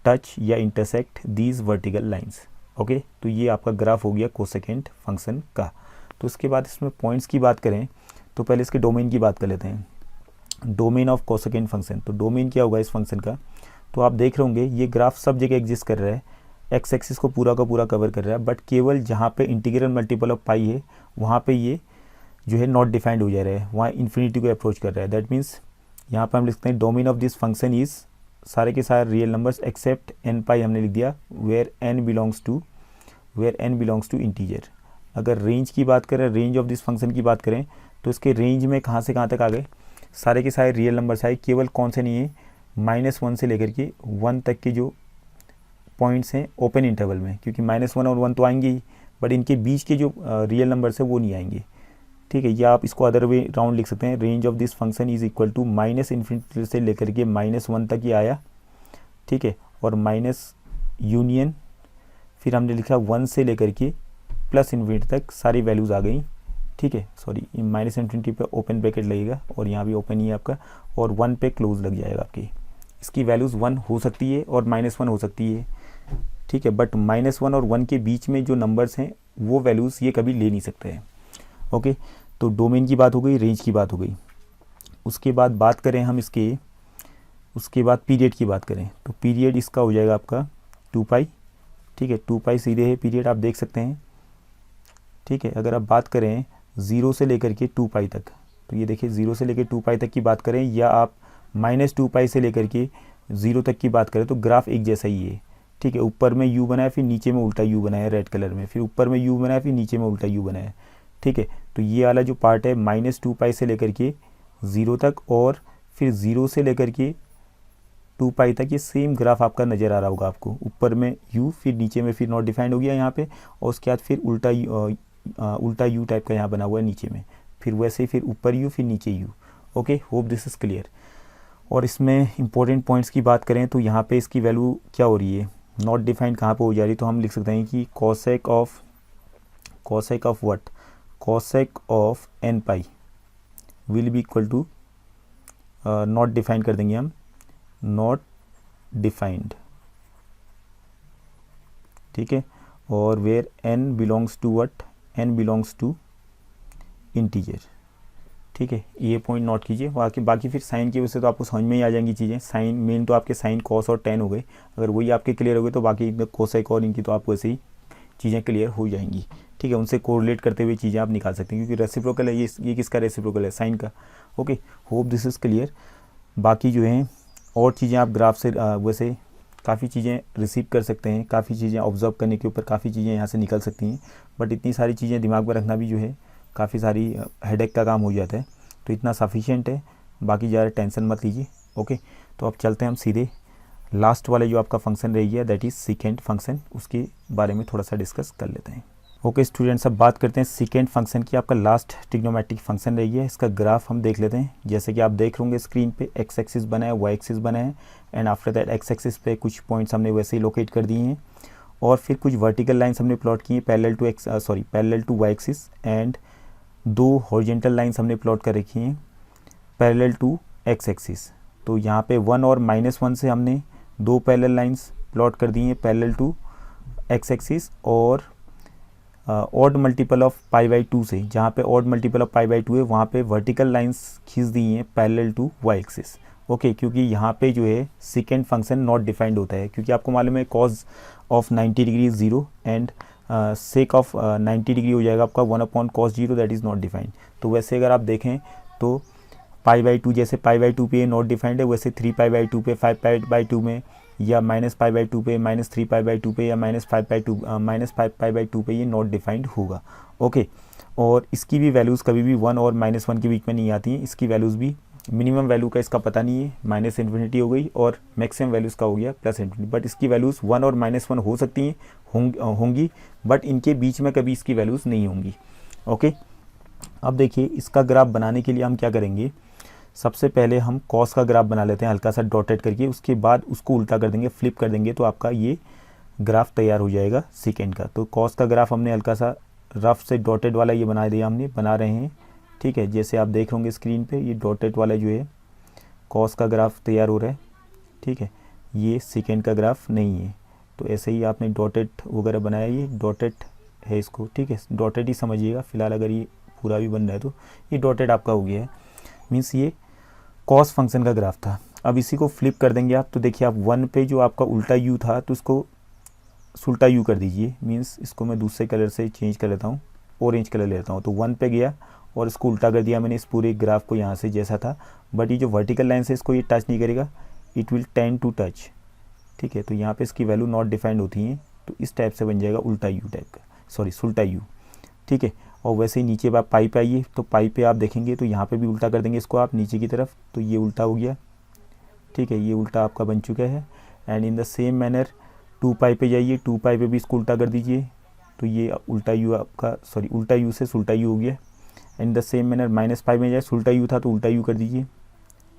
touch या intersect these vertical lines. Okay, तो ये आपका ग्राफ हो गया कोसेकेंट फंक्शन का। तो उसके बाद इसमें पॉइंट्स की बात करें तो पहले इसके डोमेन की बात कर लेते हैं। डोमेन ऑफ कोसेकेंट फंक्शन, तो डोमेन क्या होगा इस फंक्शन का, तो आप देख रहे होंगे ये ग्राफ सब जगह एग्जिस्ट कर रहा है, एक्स एक्सिस को पूरा का पूरा कवर कर रहा है, बट केवल जहाँ पे इंटीग्रल मल्टीपल ऑफ पाई है वहाँ पे ये जो है नॉट डिफाइंड हो जा रहा है, वहाँ इन्फिनिटी को अप्रोच कर रहा है। दैट मीन्स यहाँ पे हम लिखते हैं domain of this function is सारे के सारे real numbers except N pi, हमने लिख दिया where N belongs to integer. अगर रेंज की बात करें, रेंज ऑफ दिस फंक्शन की बात करें, तो इसके रेंज में कहाँ से कहाँ तक आ गए, सारे के सारे रियल नंबर्स आए, केवल कौन से नहीं है, -1 से लेकर के 1 तक के जो पॉइंट्स हैं ओपन इंटरवल में, क्योंकि -1 और 1 तो आएंगे ही, बट इनके बीच के जो रियल नंबर्स है वो नहीं आएंगे। ठीक है, या आप इसको अदर वे राउंड लिख सकते हैं, range of this function is equal to -infinity से लेकर के -1 तक ही आया। ठीक है, और माइनस यूनियन, फिर हमने लिखा 1 से लेकर के +∞ तक सारी वैल्यूज़ आ गई। ठीक है, सॉरी -∞ पे ओपन ब्रैकेट लगेगा और यहाँ भी ओपन ही है आपका, और 1 पे क्लोज लग जाएगा आपकी। इसकी वैल्यूज़ 1 हो सकती है और -1 हो सकती है। ठीक है, बट -1 और 1 के बीच में जो नंबर्स हैं वो वैल्यूज़ ये कभी ले नहीं सकते हैं। ओके, तो डोमेन की बात हो गई, रेंज की बात हो गई। उसके बाद बात करें हम इसके, उसके बाद पीरियड की बात करें, तो पीरियड इसका हो जाएगा आपका 2 पाई। ठीक है, 2 पाई सीधे है पीरियड, आप देख सकते हैं। ठीक है, अगर आप बात करें 0 से लेकर के 2 पाई तक, तो ये देखिए 0 से लेकर 2 पाई तक की बात करें, या आप -2 पाई से लेकर के 0 तक की बात करें, तो ग्राफ एक जैसा ही है। ठीक है, ऊपर में यू बनाया, फिर नीचे में उल्टा यू बनाया रेड कलर में, फिर ऊपर में यू बनाया, फिर नीचे में उल्टा यू बनाया। ठीक है, तो ये वाला जो पार्ट है -2 पाई से लेकर के 0 तक, और फिर 0 से लेकर के 2 पाई तक, ये सेम ग्राफ आपका नज़र आ रहा होगा आपको। ऊपर में u, फिर नीचे में फिर नॉट डिफाइंड हो गया यहाँ पे, और उसके बाद फिर उल्टा u टाइप का यहाँ बना हुआ है नीचे में, फिर वैसे ही फिर ऊपर u, फिर नीचे u। Okay, hope this is clear. और इसमें इंपॉर्टेंट पॉइंट्स की बात करें तो यहाँ पे इसकी वैल्यू क्या हो रही है, नॉट डिफाइंड कहाँ पे हो जा रही है, तो हम लिख सकते हैं कि cosec of what, cosec of n pi will be equal to, not defined कर देंगे हम, नॉट डिफाइंड। ठीक है, और where n belongs to what, n belongs to integer. ठीक है, ये पॉइंट नोट कीजिए। बाकी फिर साइन की वजह से तो आपको समझ में ही आ जाएंगी चीज़ें। साइन मेन तो आपके साइन, कॉस और टेन हो गए, अगर वही आपके क्लियर हो गए तो बाकी कोसेक और इनकी तो आपको वैसे ही चीज़ें क्लियर हो जाएंगी। ठीक है, उनसे कोरिलेट करते हुए चीज़ें आप निकाल सकते हैं, क्योंकि रेसिप्रोकल है ये किसका रेसिप्रोकल है, साइन का। Okay, hope this is clear. बाकी जो है और चीज़ें आप ग्राफ से वैसे काफ़ी चीज़ें रिसीव कर सकते हैं, काफ़ी चीज़ें ऑब्जर्व करने के ऊपर काफ़ी चीज़ें यहाँ से निकल सकती हैं, बट इतनी सारी चीज़ें दिमाग में रखना भी जो है काफ़ी सारी हेडेक का काम हो जाता है, तो इतना सफिशिएंट है, बाकी ज़्यादा टेंशन मत लीजिए। ओके, तो अब चलते हैं हम सीधे लास्ट वाले जो आपका फंक्शन रह गया, दैट इज़ सीकेंट फंक्शन, उसके बारे में थोड़ा सा डिस्कस कर लेते हैं। ओके स्टूडेंट्स, अब बात करते हैं सीकेंट फंक्शन की। आपका लास्ट ट्रिग्नोमेट्रिक फंक्शन रह गया, इसका ग्राफ हम देख लेते हैं। जैसे कि आप देख होंगे स्क्रीन पे एक्स एक्सिस बना है, वाई एक्सिस बना है, and after that x axis पे कुछ पॉइंट्स हमने वैसे ही लोकेट कर दिए हैं, और फिर कुछ वर्टिकल लाइन्स हमने प्लॉट की हैं parallel to Y axis, and 2 horizontal lines हमने प्लॉट कर रखी हैं पैरेलल टू एक्स एक्सिस। तो यहाँ पे 1 और -1 से हमने 2 पैरेलल लाइन्स प्लॉट कर दी हैं पैरेलल टू एक्स एक्सिस, और ऑड मल्टीपल ऑफ π/2 से, जहाँ पे ऑड मल्टीपल ऑफ π/2 है वहाँ पे वर्टिकल लाइंस खींच दी हैं parallel to Y axis. Okay, क्योंकि यहाँ पे जो है सेकेंड फंक्शन नॉट डिफाइंड होता है, क्योंकि आपको मालूम है cause of 90 degree is 0 and sake of 90 degree हो जाएगा आपका 1/cos 0, that is not defined. तो वैसे अगर आप देखें तो π/2, जैसे π/2 पे नॉट डिफाइंड है, वैसे 3π/2 पे, 5π/2 में, या -π/2 पे, -3π/2 पे, या -5π/2 पे ये नॉट डिफाइंड होगा। ओके, और इसकी भी वैल्यूज़ कभी भी 1 और -1 के बीच में नहीं आती हैं। इसकी वैल्यूज़ भी मिनिमम वैल्यू का इसका पता नहीं है, -∞ हो गई, और मैक्सिमम वैल्यूज़ का हो गया +∞, बट इसकी वैल्यूज़ 1 और -1 हो सकती हैं, होंगी, बट इनके बीच में कभी इसकी वैल्यूज़ नहीं होंगी। ओके, अब देखिए इसका ग्राफ बनाने के लिए हम क्या करेंगे, सबसे पहले हम कॉस का ग्राफ बना लेते हैं हल्का सा डॉटेड करके, उसके बाद उसको उल्टा कर देंगे, फ्लिप कर देंगे, तो आपका ये ग्राफ तैयार हो जाएगा सेकेंड का। तो कॉस का ग्राफ हमने हल्का सा रफ से डॉटेड वाला ये बना दिया, हमने बना रहे हैं। ठीक है, जैसे आप देख होंगे स्क्रीन पे ये डॉटेड वाला जो है कॉस का ग्राफ तैयार हो रहा है। ठीक है, ये सेकेंड का ग्राफ नहीं है, तो ऐसे ही आपने डॉटेड वगैरह बनाया, ये डॉटेड है इसको, ठीक है, डॉटेड ही समझिएगा फिलहाल, अगर ये पूरा भी बन रहा है तो ये डॉटेड आपका हो गया है। मीन्स ये कॉस फंक्शन का ग्राफ था। अब इसी को फ्लिप कर देंगे आप, तो देखिए आप 1 पे जो आपका उल्टा यू था तो उसको सुल्टा यू कर दीजिए। मीन्स इसको मैं दूसरे कलर से चेंज कर लेता हूँ, ऑरेंज कलर लेता हूँ। तो 1 पे गया और इसको उल्टा कर दिया मैंने इस पूरे ग्राफ को यहाँ से जैसा था, बट ये जो वर्टिकल लाइन से इसको ये टच नहीं करेगा, it will tend to touch, ठीक है। तो यहाँ पे इसकी वैल्यू नॉट डिफाइंड होती हैं, तो इस टाइप से बन जाएगा उल्टा यू टाइप का, सॉरी सुल्टा यू, ठीक है। और वैसे ही नीचे आप पाई पे आइए, तो पाई पे आप देखेंगे तो यहाँ पे भी उल्टा कर देंगे इसको आप नीचे की तरफ, तो ये उल्टा हो गया, ठीक है, ये उल्टा आपका बन चुका है। And in the same manner 2 पाई पे जाइए, 2 पाई पे भी इसको उल्टा कर दीजिए, तो ये उल्टा यू आपका, सॉरी उल्टा यू से सुल्टा यू हो गया। एंड द सेम मैनर -पाई में जाए, सुल्टा यू था तो उल्टा यू कर दीजिए,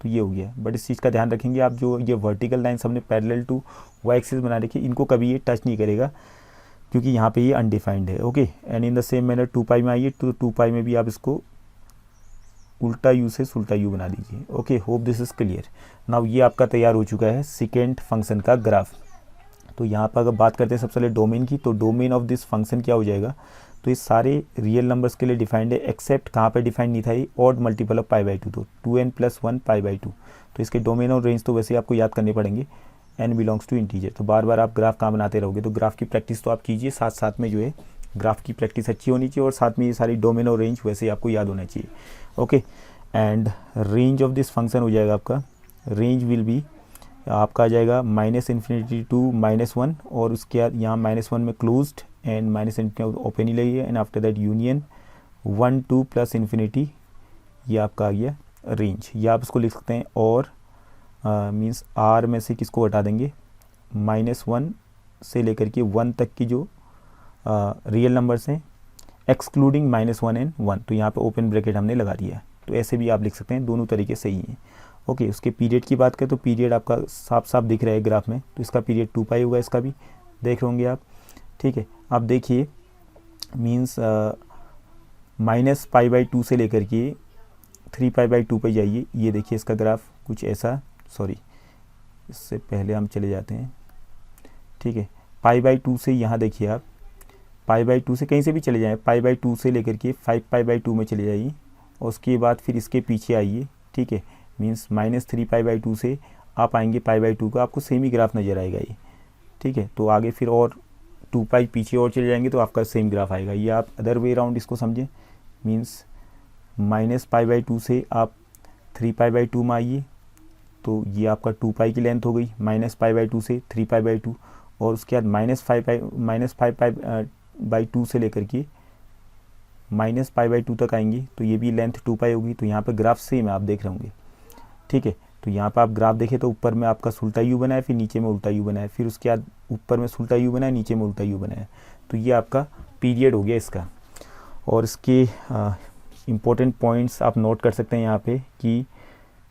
तो ये हो गया। बट इस चीज़ का ध्यान रखेंगे आप, जो ये वर्टिकल लाइन्स हमने पैरेलल टू वाई एक्सिस बना रखी है, इनको कभी ये टच नहीं करेगा, क्योंकि यहाँ पे ये अनडिफाइंड है, okay. And in the same manner 2 पाई में आइए, तो 2 पाई में भी आप इसको उल्टा यू से सुल्टा यू बना दीजिए, okay. Hope this is clear. Now ये आपका तैयार हो चुका है सेकेंड फंक्शन का ग्राफ। तो यहाँ पर अगर बात करते हैं सबसे पहले डोमेन की, तो डोमेन ऑफ दिस फंक्शन क्या हो जाएगा, तो ये सारे रियल नंबर्स के लिए डिफाइंड है, एक्सेप्ट कहाँ पे डिफाइंड नहीं था, ये ऑड मल्टीपल ऑफ π/2, तो 2n+1 π/2। तो इसके डोमेन और रेंज तो वैसे आपको याद करने पड़ेंगे, n बिलोंग्स टू इंटीजर। तो बार बार आप ग्राफ कहाँ बनाते रहोगे, तो ग्राफ की प्रैक्टिस तो आप कीजिए, साथ साथ में जो है ग्राफ की प्रैक्टिस अच्छी होनी चाहिए, और साथ में ये सारी डोमेन और रेंज वैसे आपको याद होना चाहिए, okay. And range of this function हो जाएगा आपका, रेंज विल बी आपका आ जाएगा -∞ टू -1, और उसके बाद यहाँ -1 में क्लोज्ड एंड -∞ ओपन ही लगी है, and after that union 1 2 plus infinity, ये आपका आ गया रेंज। या आप इसको लिख सकते हैं, और मीन्स आर में से किसको हटा देंगे, -1 से लेकर के 1 तक की जो रियल नंबर्स हैं, एक्सक्लूडिंग -1 एंड 1, तो यहाँ पे ओपन ब्रैकेट हमने लगा दिया है। तो ऐसे भी आप लिख सकते हैं, दोनों तरीके सही हैं, ओके। उसके पीरियड की बात करें तो पीरियड आपका साफ साफ दिख रहा है ग्राफ में, तो इसका पीरियड 2 पाई होगा, इसका भी देख रहे होंगे आप, ठीक है। आप देखिए मीन्स -π/2 से लेकर के 3π/2 पे जाइए, ये देखिए इसका ग्राफ कुछ ऐसा, सॉरी इससे पहले हम चले जाते हैं, ठीक है। π/2 से यहाँ देखिए आप, π/2 से कहीं से भी चले जाएँ, π/2 से लेकर के 5π/2 में चले जाइए, और उसके बाद फिर इसके पीछे आइए, ठीक है। मीन्स -3π/2 से आप आएंगे π/2 का, आपको सेम ही ग्राफ नज़र आएगा ये, ठीक है। तो आगे फिर और 2 पाई पीछे और चले जाएंगे तो आपका सेम ग्राफ आएगा। ये आप अदर वे अराउंड इसको समझें, मीन्स -π/2 से आप 3π/2 में आइए, तो ये आपका 2 पाई की लेंथ हो गई, -π/2 से 3π/2, और उसके बाद -5π/2 से लेकर के -π/2 तक आएंगे, तो ये भी लेंथ 2 पाई होगी। तो यहाँ पे ग्राफ सेम है, आप देख रहे होंगे, ठीक है। तो यहाँ पे आप ग्राफ देखें तो ऊपर में आपका सुल्टा यू बना है, फिर नीचे में उल्टा यू बना है, फिर उसके बाद ऊपर में सुल्टा यू बना है, नीचे में उल्टा यू बना है। तो ये आपका पीरियड हो गया इसका। और इसके इम्पोर्टेंट पॉइंट्स आप नोट कर सकते हैं यहाँ पे, कि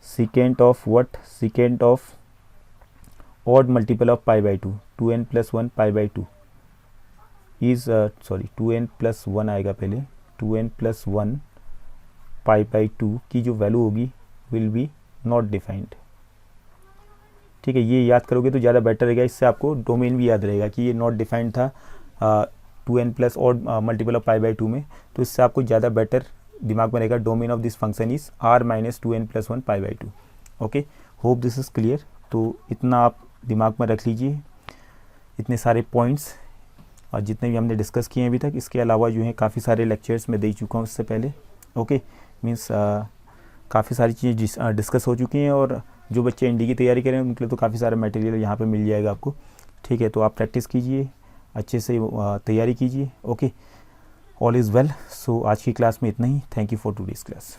second of what, second of odd multiple of π/2, 2n+1 π/2 is, sorry 2n+1 आएगा पहले, 2n+1 π/2 की जो वैल्यू होगी विल बी नॉट डिफाइंड, ठीक है। ये याद करोगे तो ज़्यादा बेटर रहेगा, इससे आपको डोमेन भी याद रहेगा कि ये नॉट डिफाइंड था 2n+ ऑड मल्टीपल ऑफ π/2 में, तो इससे आपको ज़्यादा बेटर दिमाग में रहेगा। Domain of this function is r-2n+1 π/2, okay. Hope this is clear. तो इतना आप दिमाग में रख लीजिए, इतने सारे पॉइंट्स और जितने भी हमने डिस्कस किए हैं अभी तक। इसके अलावा जो है काफ़ी सारे लेक्चर्स मैं दे चुका हूँ इससे पहले, ओके। मीन्स काफ़ी सारी चीज़ें डिस्कस हो चुकी हैं, और जो बच्चे एनडी की तैयारी करें उनके लिए तो काफ़ी सारा मटेरियल यहाँ पे मिल जाएगा आपको, ठीक है। तो आप प्रैक्टिस कीजिए, अच्छे से तैयारी कीजिए, okay. All is well. So आज की क्लास में इतना ही। Thank you for today's class.